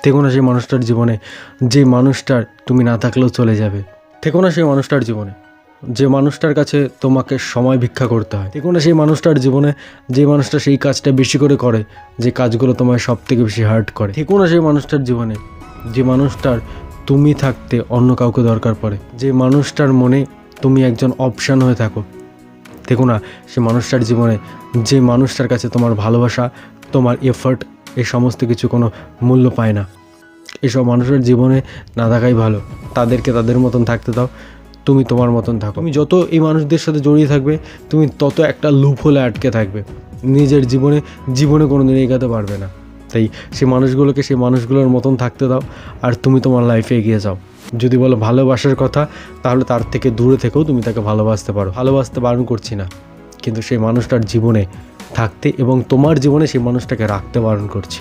থেকো না সেই মানুষটার জীবনে যে মানুষটার তুমি না থাকলেও চলে যাবে। থেকো না সেই মানুষটার জীবনে যে মানুষটার কাছে তোমাকে সময় ভিক্ষা করতে হয়। থেকো না সেই মানুষটার জীবনে যে মানুষটা সেই কাজটা বেশি করে করে, যে কাজগুলো তোমায় সব থেকে বেশি হার্ট করে। থেকো না সেই মানুষটার জীবনে যে মানুষটার তুমি থাকতে অন্য কাউকে দরকার পড়ে, যে মানুষটার মনে তুমি একজন অপশান হয়ে থাকো। থেকো না সে মানুষটার জীবনে যে মানুষটার কাছে তোমার ভালোবাসা, তোমার এফার্ট, এই সমস্ত কিছু কোনো মূল্য পায় না। এসব মানুষের জীবনে না থাকাই ভালো। তাদেরকে তাদের মতন থাকতে দাও, তুমি তোমার মতন থাকো। তুমি যত এই মানুষদের সাথে জড়িয়ে থাকবে, তুমি তত একটা লুপ হলে আটকে থাকবে, নিজের জীবনে কোনো দিন এগোতে পারবে না। তাই সেই মানুষগুলোকে সেই মানুষগুলোর মতন থাকতে দাও, আর তুমি তোমার লাইফে এগিয়ে যাও। যদি বলো ভালোবাসার কথা, তাহলে তার থেকে দূরে থেকেও তুমি তাকে ভালোবাসতে পারো। ভালোবাসতে বারণ করছি না, কিন্তু সেই মানুষটার জীবনে থাকতে এবং তোমার জীবনে সেই মানুষটাকে রাখতে বারণ করছি।